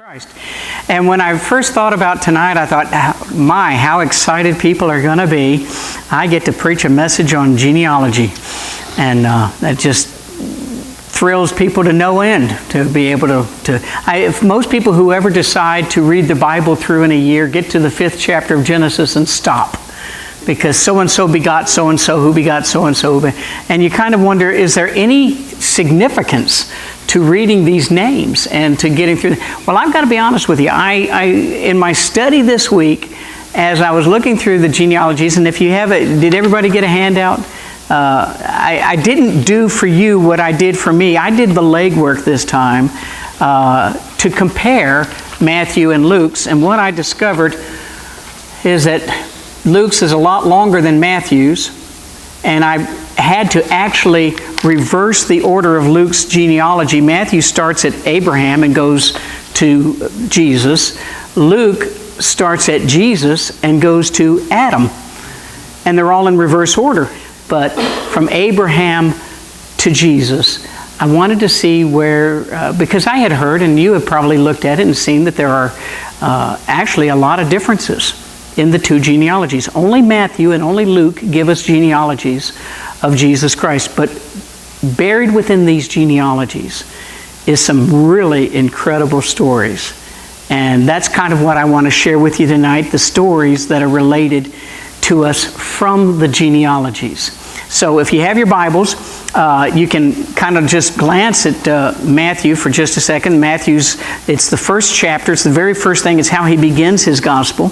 Christ. And when I first thought about tonight, I thought, how excited people are going to be. I get to preach a message on genealogy. And that just thrills people to no end to be able if most people who ever decide to read the Bible through in a year get to the 5th chapter of Genesis and stop. Because so-and-so begot so-and-so, who begot so-and-so. And you kind of wonder, is there any significance to reading these names and to getting through? Well, I've got to be honest with you. I in my study this week, as I was looking through the genealogies, and if you have it, did everybody get a handout? I didn't do for you what I did for me. I did the legwork this time to compare Matthew and Luke's, and what I discovered is that Luke's is a lot longer than Matthew's, and I had to actually reverse the order of Luke's genealogy. Matthew starts at Abraham and goes to Jesus. Luke starts at Jesus and goes to Adam. And they're all in reverse order. But from Abraham to Jesus, I wanted to see where, because I had heard, and you have probably looked at it and seen that there are actually a lot of differences in the two genealogies. Only Matthew and only Luke give us genealogies of Jesus Christ. But buried within these genealogies is some really incredible stories. And that's kind of what I want to share with you tonight, the stories that are related to us from the genealogies. So if you have your Bibles, you can kind of just glance at Matthew for just a second. It's the first chapter. It's the very first thing. It's how he begins his gospel.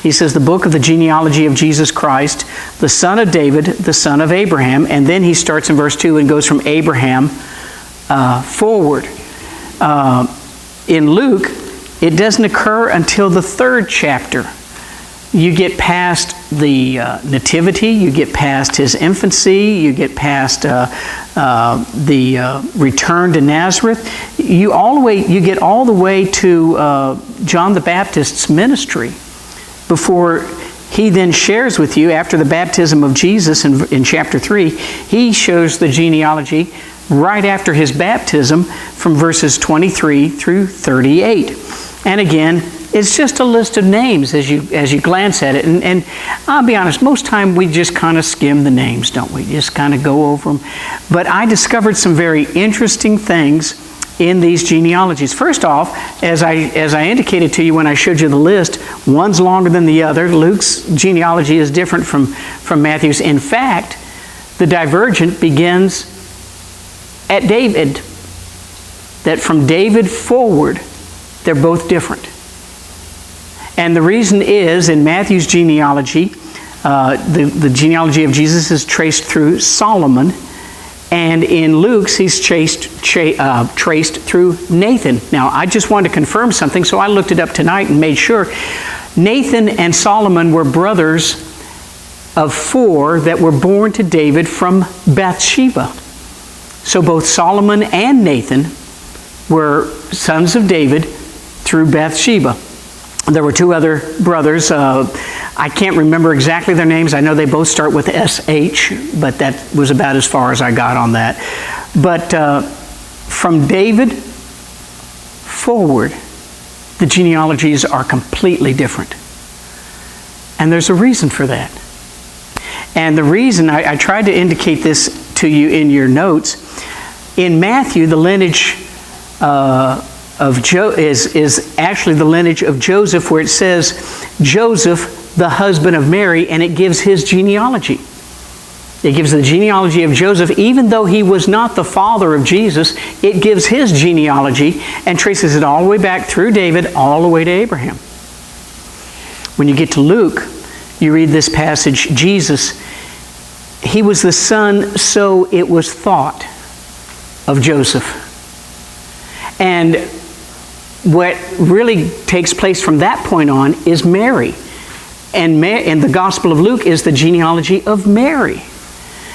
He says, the book of the genealogy of Jesus Christ, the son of David, the son of Abraham. And then he starts in verse 2 and goes from Abraham forward. In Luke, it doesn't occur until the 3rd chapter. You get past the nativity, you get past his infancy, you get past the return to Nazareth. You get all the way to John the Baptist's ministry, before he then shares with you, after the baptism of Jesus in chapter 3, he shows the genealogy right after his baptism from verses 23 through 38. And again, it's just a list of names as you glance at it. And I'll be honest, most time we just kind of skim the names, don't we? Just kind of go over them. But I discovered some very interesting things in these genealogies. First off, as I indicated to you when I showed you the list, one's longer than the other. Luke's genealogy is different from Matthew's. In fact, the divergent begins at David. That from David forward, they're both different. And the reason is, in Matthew's genealogy, the genealogy of Jesus is traced through Solomon. And in Luke's, he's traced through Nathan. Now, I just wanted to confirm something, so I looked it up tonight and made sure. Nathan and Solomon were brothers of 4 that were born to David from Bathsheba. So both Solomon and Nathan were sons of David through Bathsheba. There were 2 other brothers. I can't remember exactly their names. I know they both start with S-H, but that was about as far as I got on that. But from David forward, the genealogies are completely different. And there's a reason for that. And the reason, I tried to indicate this to you in your notes. In Matthew, the lineage is actually the lineage of Joseph, where it says Joseph, the husband of Mary, and it gives his genealogy. It gives the genealogy of Joseph, even though he was not the father of Jesus. It gives his genealogy and traces it all the way back through David, all the way to Abraham. When you get to Luke, you read this passage, Jesus, he was the son, so it was thought, of Joseph. And what really takes place from that point on is Mary. And the Gospel of Luke is the genealogy of Mary.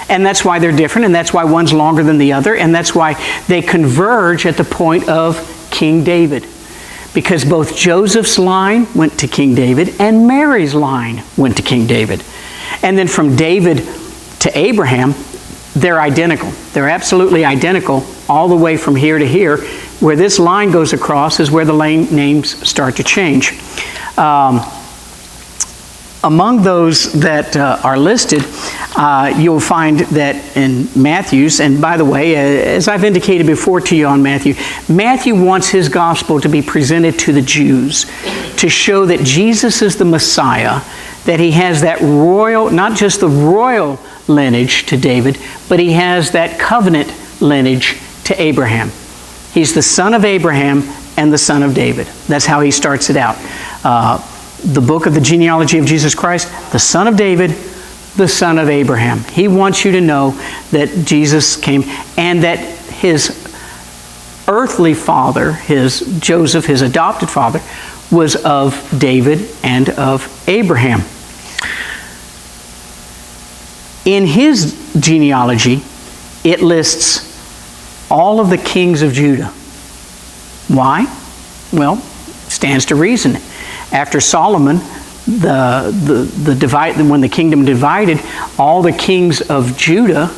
And that's why they're different, and that's why one's longer than the other, and that's why they converge at the point of King David. Because both Joseph's line went to King David, and Mary's line went to King David. And then from David to Abraham, they're identical. They're absolutely identical all the way from here to here. where this line goes across is where the names start to change. Among those that are listed, you'll find that in Matthew's, and by the way, as I've indicated before to you on Matthew, Matthew wants his gospel to be presented to the Jews to show that Jesus is the Messiah, that he has that royal, not just the royal lineage to David, but he has that covenant lineage to Abraham. He's the son of Abraham and the son of David. That's how he starts it out. The book of the genealogy of Jesus Christ, the son of David, the son of Abraham. He wants you to know that Jesus came and that his earthly father, his Joseph, his adopted father, was of David and of Abraham. In his genealogy, it lists all of the kings of Judah. Why? Well, stands to reason. After Solomon, when the kingdom divided, all the kings of Judah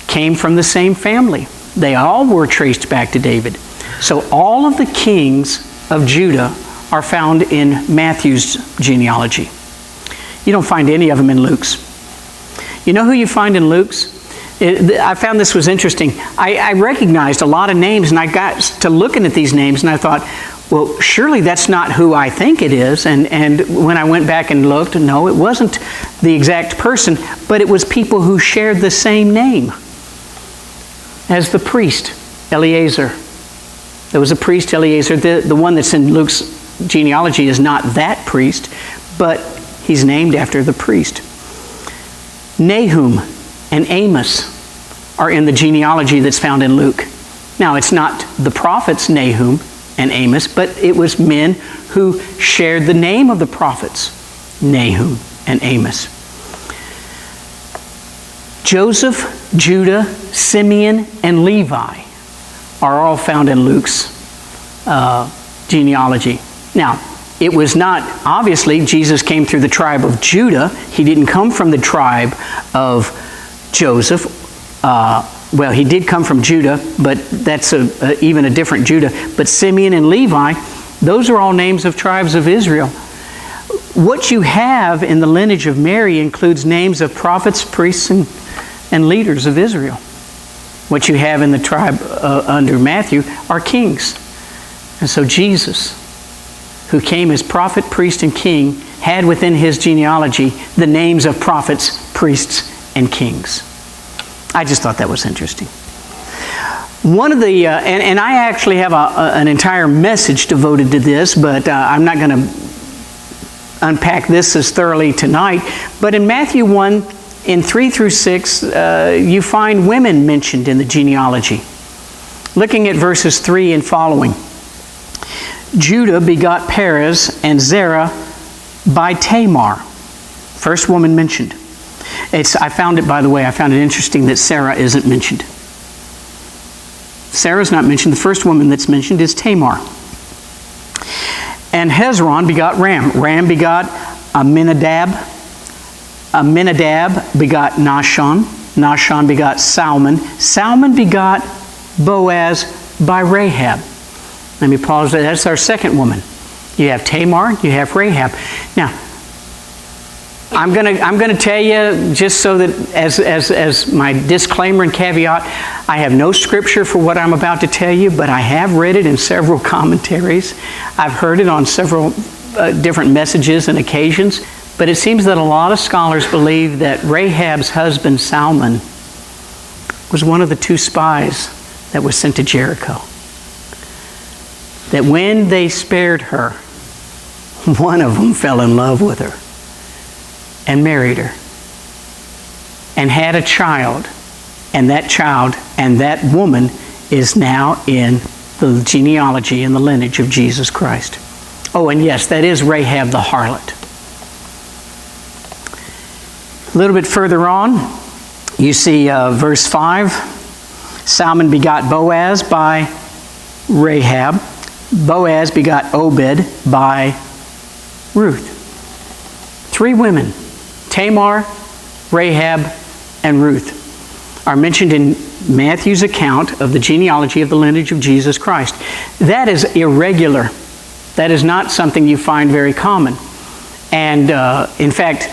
came from the same family. They all were traced back to David. So all of the kings of Judah are found in Matthew's genealogy. You don't find any of them in Luke's. You know who you find in Luke's? I found this was interesting. I recognized a lot of names, and I got to looking at these names, and I thought, well, surely that's not who I think it is. And when I went back and looked, no, it wasn't the exact person, but it was people who shared the same name as the priest, Eleazar. There was a priest, Eleazar. The one that's in Luke's genealogy is not that priest, but he's named after the priest. Nahum and Amos are in the genealogy that's found in Luke. Now, it's not the prophets Nahum and Amos, but it was men who shared the name of the prophets, Nahum and Amos. Joseph, Judah, Simeon, and Levi are all found in Luke's genealogy. Now, it was not, obviously, Jesus came through the tribe of Judah. He didn't come from the tribe of Joseph. Well, he did come from Judah, but that's even a different Judah. But Simeon and Levi, those are all names of tribes of Israel. What you have in the lineage of Mary includes names of prophets, priests, and leaders of Israel. What you have in the tribe under Matthew are kings. And so Jesus, who came as prophet, priest, and king, had within his genealogy the names of prophets, priests, and kings. I just thought that was interesting. One of the, and I actually have an entire message devoted to this, but I'm not going to unpack this as thoroughly tonight. But in Matthew 1, in 3 through 6, you find women mentioned in the genealogy. Looking at verses 3 and following. Judah begot Perez and Zerah by Tamar. First woman mentioned. I found it interesting that Sarah isn't mentioned. Sarah's not mentioned. The first woman that's mentioned is Tamar. And Hezron begot Ram. Ram begot Amminadab. Amminadab begot Nahshon. Nahshon begot Salmon. Salmon begot Boaz by Rahab. Let me pause there. That's our second woman. You have Tamar, you have Rahab. Now, I'm gonna tell you, just so that as my disclaimer and caveat, I have no scripture for what I'm about to tell you, but I have read it in several commentaries. I've heard it on several different messages and occasions. But it seems that a lot of scholars believe that Rahab's husband Salmon was one of the 2 spies that was sent to Jericho. That when they spared her, one of them fell in love with her and married her and had a child, and that woman is now in the genealogy and the lineage of Jesus Christ. Oh, and yes, that is Rahab the harlot. A little bit further on, you see verse 5. Salmon begot Boaz by Rahab. Boaz begot Obed by Ruth. 3 women, Tamar, Rahab, and Ruth, are mentioned in Matthew's account of the genealogy of the lineage of Jesus Christ. That is irregular. That is not something you find very common. And in fact,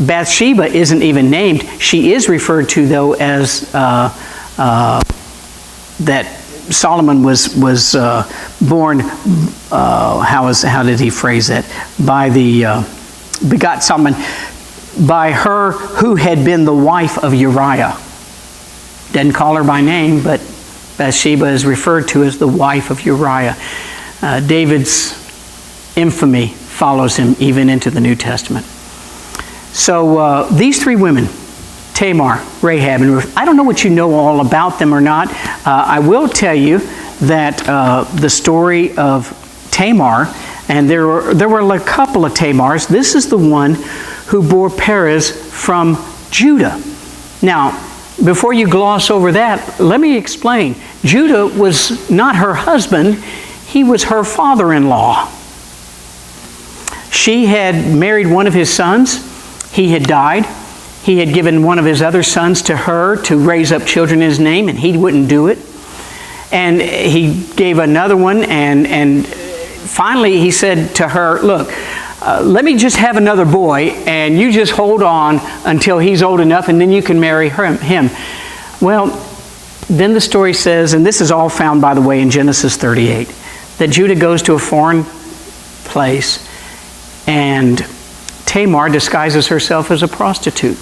Bathsheba isn't even named. She is referred to, though, as that Solomon was born. How did he phrase that? By the begot Solomon by her who had been the wife of Uriah. Doesn't call her by name, but Bathsheba is referred to as the wife of Uriah. David's infamy follows him even into the New Testament. So these three women, Tamar, Rahab, and Ruth, I don't know what you know all about them or not. I will tell you that the story of Tamar, and there were a couple of Tamars. This is the one who bore Perez from Judah. Now, before you gloss over that, let me explain. Judah was not her husband. He was her father-in-law. She had married one of his sons. He had died. He had given one of his other sons to her to raise up children in his name, and he wouldn't do it. And he gave another one, and finally he said to her, look, let me just have another boy, and you just hold on until he's old enough, and then you can marry him. Well, then the story says, and this is all found, by the way, in Genesis 38, that Judah goes to a foreign place, and Tamar disguises herself as a prostitute.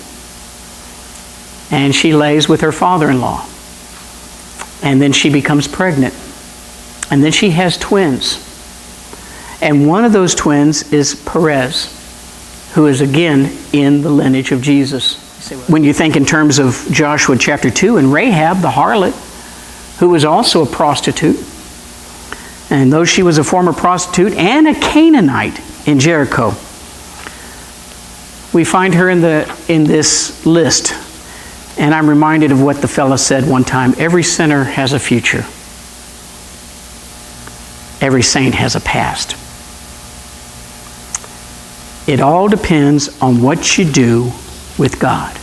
And she lays with her father-in-law. And then she becomes pregnant. And then she has twins. And one of those twins is Perez, who is again in the lineage of Jesus. When you think in terms of Joshua chapter 2 and Rahab, the harlot, who was also a prostitute, and though she was a former prostitute and a Canaanite in Jericho, we find her in this list. And I'm reminded of what the fellow said one time: every sinner has a future. Every saint has a past. It all depends on what you do with God.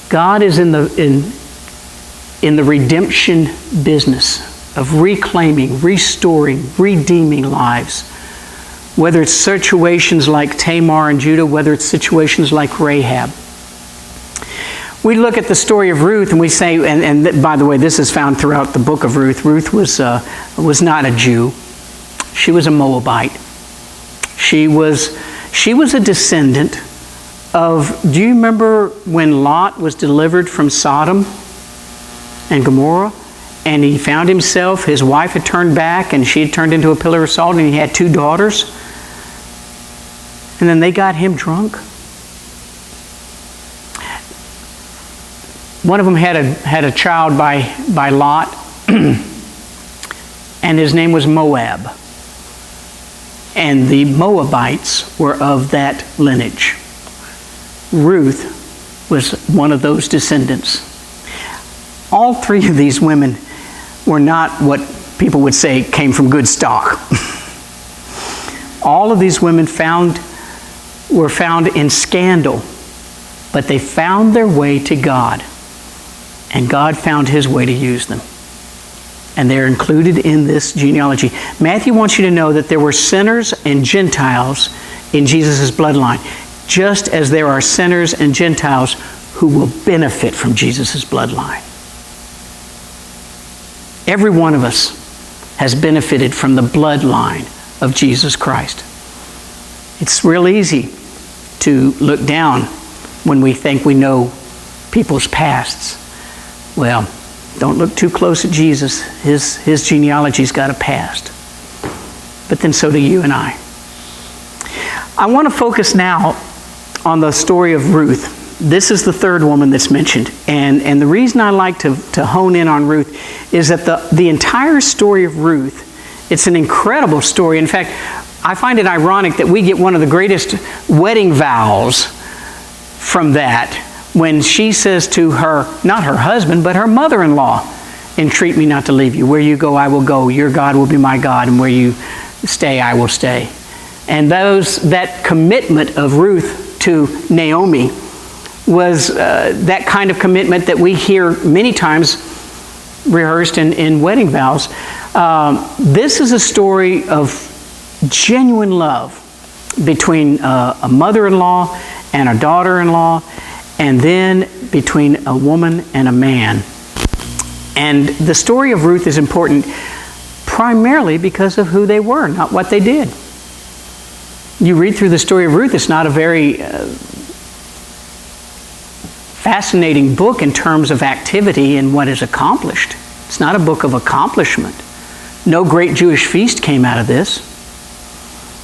God is in the redemption business of reclaiming, restoring, redeeming lives. Whether it's situations like Tamar and Judah, whether it's situations like Rahab. We look at the story of Ruth and we say, and by the way, this is found throughout the book of Ruth. Ruth was not a Jew. She was a Moabite. She was a descendant of, do you remember when Lot was delivered from Sodom and Gomorrah? And he found himself, his wife had turned back and she had turned into a pillar of salt, and he had 2 daughters. And then they got him drunk. One of them had a child by Lot, and his name was Moab. And the Moabites were of that lineage. Ruth was one of those descendants. All 3 of these women were not what people would say came from good stock. All of these women were found in scandal, but they found their way to God. And God found His way to use them. And they're included in this genealogy. Matthew wants you to know that there were sinners and Gentiles in Jesus' bloodline, just as there are sinners and Gentiles who will benefit from Jesus' bloodline. Every one of us has benefited from the bloodline of Jesus Christ. It's real easy to look down when we think we know people's pasts. Well, don't look too close at Jesus. His genealogy's got a past. But then so do you and I. I want to focus now on the story of Ruth. This is the 3rd woman that's mentioned. And the reason I like to hone in on Ruth is that the entire story of Ruth, it's an incredible story. In fact, I find it ironic that we get one of the greatest wedding vows from that, when she says to her, not her husband, but her mother-in-law, entreat me not to leave you. Where you go, I will go. Your God will be my God, and where you stay, I will stay. And that commitment of Ruth to Naomi was that kind of commitment that we hear many times rehearsed in wedding vows. This is a story of genuine love between a mother-in-law and a daughter-in-law, and then between a woman and a man. And the story of Ruth is important primarily because of who they were, not what they did. You read through the story of Ruth, it's not a very fascinating book in terms of activity and what is accomplished. It's not a book of accomplishment. No great Jewish feast came out of this.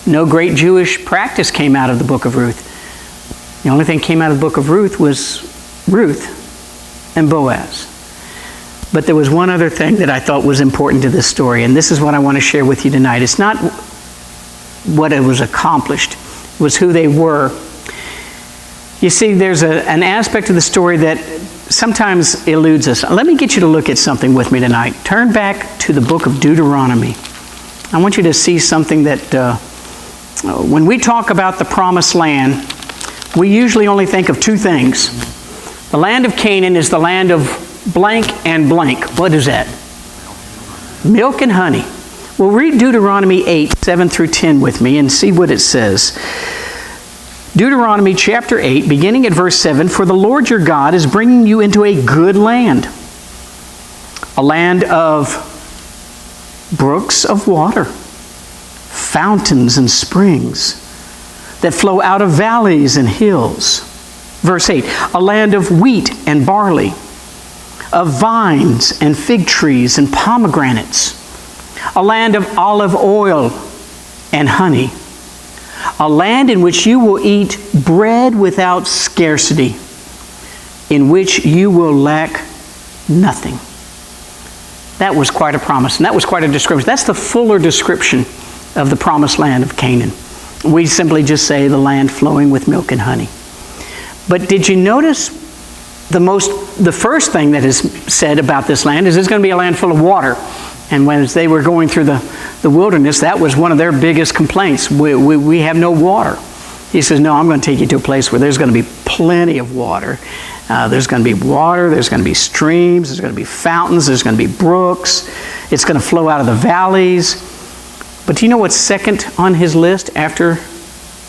No great Jewish practice came out of the book of Ruth. The only thing that came out of the book of Ruth was Ruth and Boaz. But there was one other thing that I thought was important to this story, and this is what I want to share with you tonight. It's not what it was accomplished, it was who they were. You see, there's an aspect of the story that sometimes eludes us. Let me get you to look at something with me tonight. Turn back to the book of Deuteronomy. I want you to see something that when we talk about the promised land, we usually only think of two things. The land of Canaan is the land of blank and blank. What is that? Milk and honey. Well, read Deuteronomy 8, 7 through 10 with me and see what it says. Deuteronomy chapter 8, beginning at verse 7, "For the Lord your God is bringing you into a good land, a land of brooks of water, fountains and springs that flow out of valleys and hills." Verse 8, "A land of wheat and barley, of vines and fig trees and pomegranates, a land of olive oil and honey, a land in which you will eat bread without scarcity, in which you will lack nothing." That was quite a promise, and that was quite a description. That's the fuller description of the promised land of Canaan. We simply just say the land flowing with milk and honey. But did you notice the first thing that is said about this land is it's going to be a land full of water. And when they were going through the wilderness, that was one of their biggest complaints. We have no water. He says, no, I'm going to take you to a place where there's going to be plenty of water. There's going to be water, there's going to be streams, there's going to be fountains, there's going to be brooks. It's going to flow out of the valleys. But do you know what's second on his list after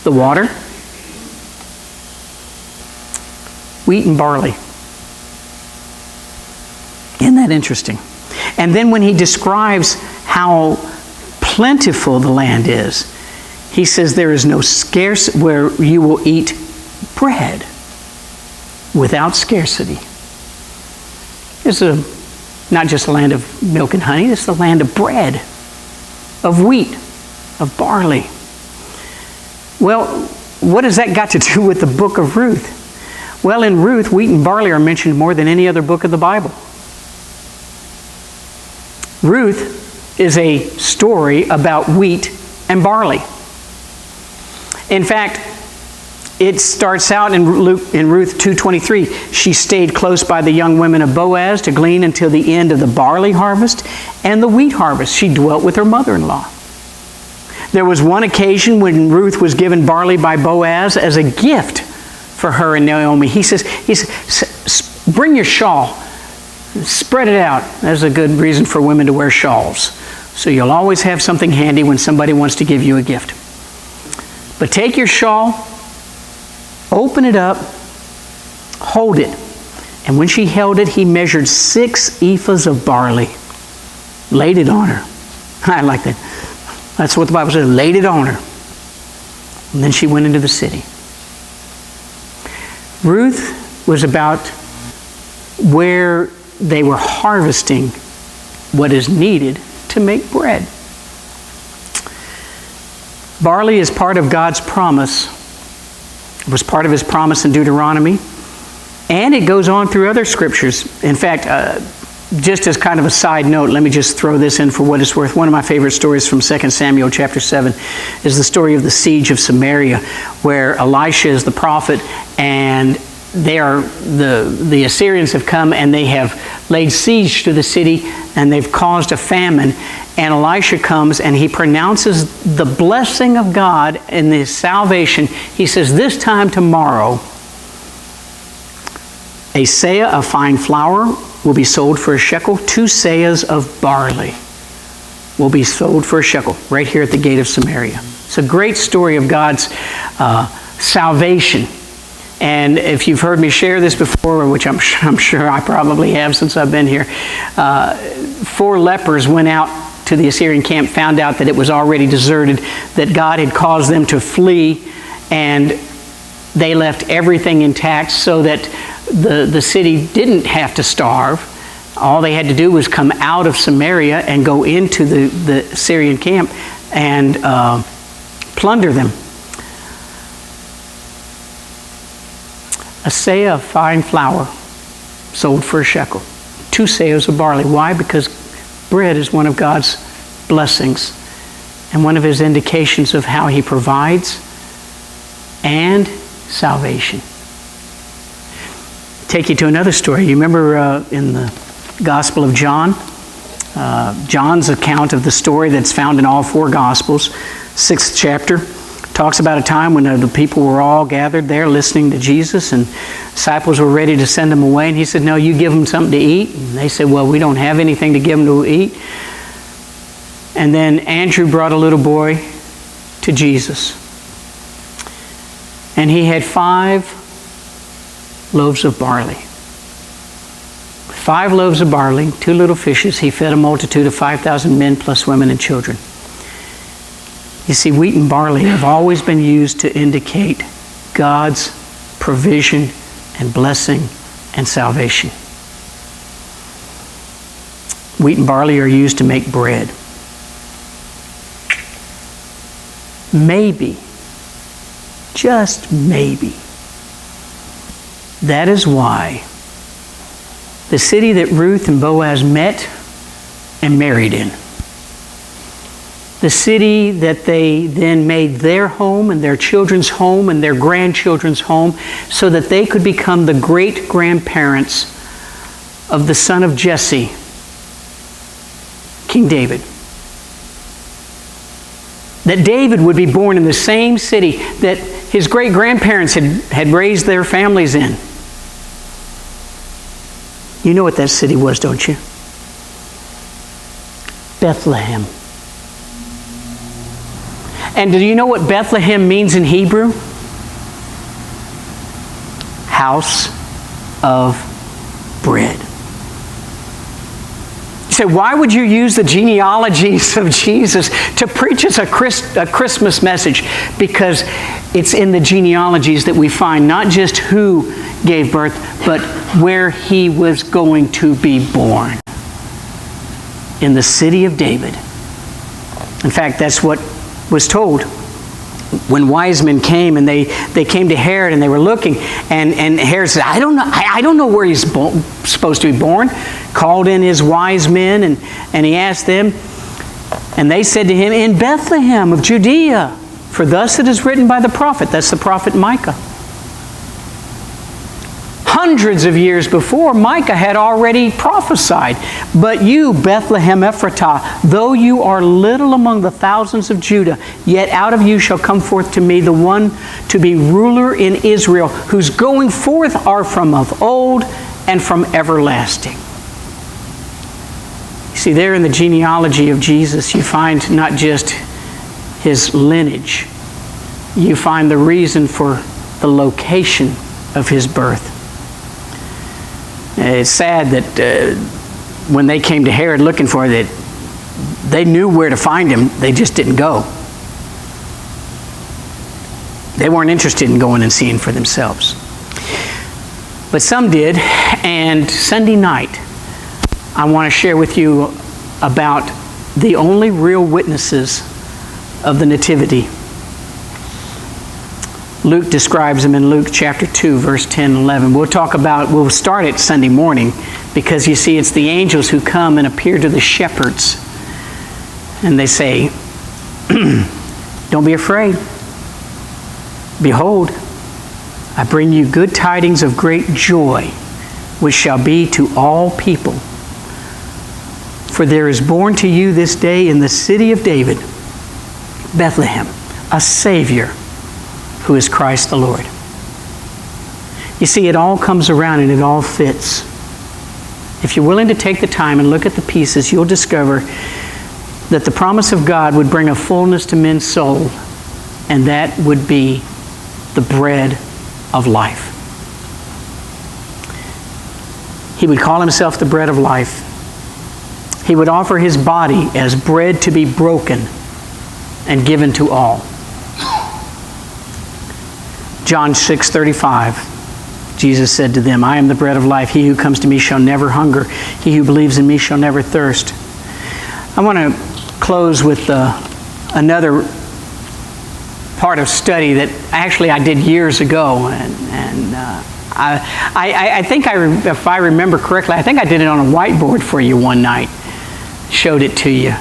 the water? Wheat and barley. Isn't that interesting? And then when he describes how plentiful the land is, he says there is no scarce where you will eat bread without scarcity. It's not just a land of milk and honey, it's the land of bread, of wheat, of barley. Well, what has that got to do with the book of Ruth? Well, in Ruth, wheat and barley are mentioned more than any other book of the Bible. Ruth is a story about wheat and barley. In fact, it starts out in Ruth 2:23. She stayed close by the young women of Boaz to glean until the end of the barley harvest and the wheat harvest. She dwelt with her mother-in-law. There was one occasion when Ruth was given barley by Boaz as a gift for her and Naomi. He says, bring your shawl. Spread it out. That's a good reason for women to wear shawls. So you'll always have something handy when somebody wants to give you a gift. But take your shawl, open it up, hold it. And when she held it, he measured 6 ephahs of barley, laid it on her. I like that. That's what the Bible says, laid it on her. And then she went into the city. Ruth was about where they were harvesting what is needed to make bread. Barley is part of God's promise. It was part of his promise in Deuteronomy. And it goes on through other scriptures. In fact, just as kind of a side note, let me just throw this in for what it's worth. One of my favorite stories from 2 Samuel chapter 7 is the story of the siege of Samaria, where Elisha is the prophet, and the Assyrians have come and they have laid siege to the city, and they've caused a famine. And Elisha comes and he pronounces the blessing of God in his salvation. He says, this time tomorrow, A seah of fine flour will be sold for a shekel. 2 seahs of barley will be sold for a shekel, right here at the gate of Samaria. It's a great story of God's salvation. And if you've heard me share this before, which I'm sure I probably have since I've been here, 4 lepers went out to the Assyrian camp, found out that it was already deserted, that God had caused them to flee, and they left everything intact so that the city didn't have to starve. All they had to do was come out of Samaria and go into the Assyrian camp and plunder them. A seah of fine flour sold for a shekel. 2 seahs of barley. Why? Because bread is one of God's blessings and one of His indications of how He provides and salvation. Take you to another story. You remember in the Gospel of John, John's account of the story that's found in all 4 Gospels, 6th chapter, talks about a time when the people were all gathered there listening to Jesus, and disciples were ready to send them away, and He said, no, you give them something to eat. And they said, well, we don't have anything to give them to eat. And then Andrew brought a little boy to Jesus, and he had 5 loaves of barley. 5 loaves of barley, 2 little fishes. He fed a multitude of 5,000 men plus women and children. You see, wheat and barley have always been used to indicate God's provision and blessing and salvation. Wheat and barley are used to make bread. Maybe, just maybe, that is why the city that Ruth and Boaz met and married in, the city that they then made their home and their children's home and their grandchildren's home, so that they could become the great-grandparents of the son of Jesse, King David. That David would be born in the same city that his great-grandparents had raised their families in. You know what that city was, don't you? Bethlehem. And do you know what Bethlehem means in Hebrew? House of bread. You say, why would you use the genealogies of Jesus to preach us a Christmas message? Because it's in the genealogies that we find not just who gave birth, but where He was going to be born. In the city of David. In fact, that's what was told when wise men came, and they came to Herod, and they were looking, and Herod said, I don't know where he's supposed to be born. Called in his wise men, and he asked them, and they said to him, in Bethlehem of Judea, for thus it is written by the prophet. That's the prophet Micah. Hundreds of years before, Micah had already prophesied, but you, Bethlehem Ephratah, though you are little among the thousands of Judah, yet out of you shall come forth to me the one to be ruler in Israel, whose going forth are from of old and from everlasting. You see, there in the genealogy of Jesus, you find not just His lineage, you find the reason for the location of His birth. It's sad that when they came to Herod looking for it, they knew where to find Him. They just didn't go. They weren't interested in going and seeing for themselves. But some did, and Sunday night, I want to share with you about the only real witnesses of the Nativity. Luke describes them in Luke chapter 2, verse 10 and 11. We'll start it Sunday morning, because you see, it's the angels who come and appear to the shepherds. And they say, don't be afraid. Behold, I bring you good tidings of great joy, which shall be to all people. For there is born to you this day in the city of David, Bethlehem, a Savior, who is Christ the Lord. You see, it all comes around and it all fits. If you're willing to take the time and look at the pieces, you'll discover that the promise of God would bring a fullness to men's soul, and that would be the bread of life. He would call himself the bread of life. He would offer his body as bread to be broken and given to all. John 6:35, Jesus said to them, I am the bread of life. He who comes to me shall never hunger. He who believes in me shall never thirst. I want to close with another part of study that actually I did years ago, and I think if I remember correctly, I think I did it on a whiteboard for you one night. Showed it to you.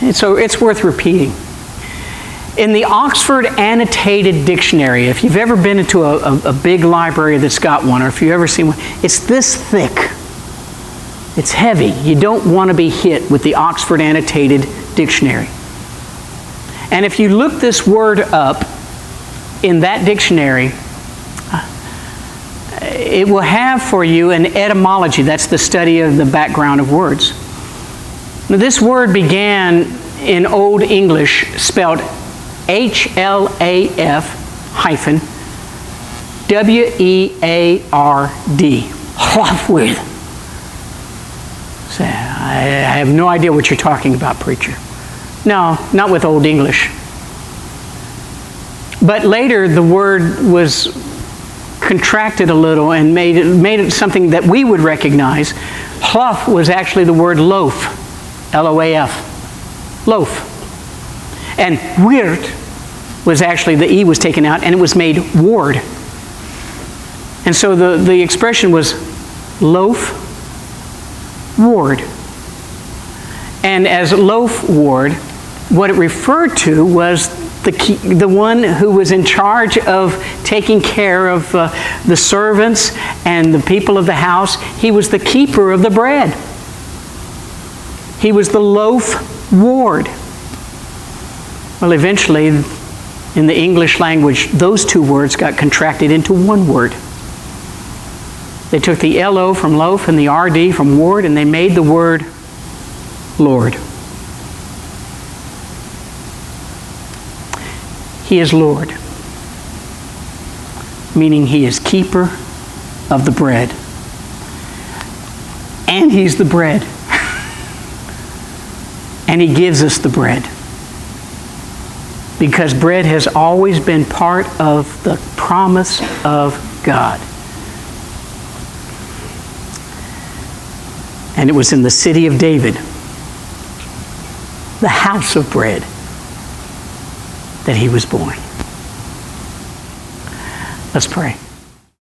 And so it's worth repeating. In the Oxford Annotated Dictionary, if you've ever been into a big library that's got one, or if you've ever seen one, it's this thick. It's heavy. You don't want to be hit with the Oxford Annotated Dictionary. And if you look this word up in that dictionary, it will have for you an etymology. That's the study of the background of words. Now, this word began in Old English, spelled HLAF-WEARD. Hlafwyd. I have no idea what you're talking about, preacher. No, not with Old English. But later the word was contracted a little and made it something that we would recognize. Hlaf was actually the word loaf, L-O-A-F, loaf. And weird was actually, the E was taken out and it was made ward. And so the expression was loaf, ward. And as loaf ward, what it referred to was the one who was in charge of taking care of the servants and the people of the house. He was the keeper of the bread. He was the loaf ward. Well, eventually, in the English language, those two words got contracted into one word. They took the L-O from loaf and the R-D from ward, and they made the word Lord. He is Lord, meaning He is keeper of the bread. And He's the bread. And He gives us the bread. Because bread has always been part of the promise of God. And it was in the city of David, the house of bread, that He was born. Let's pray.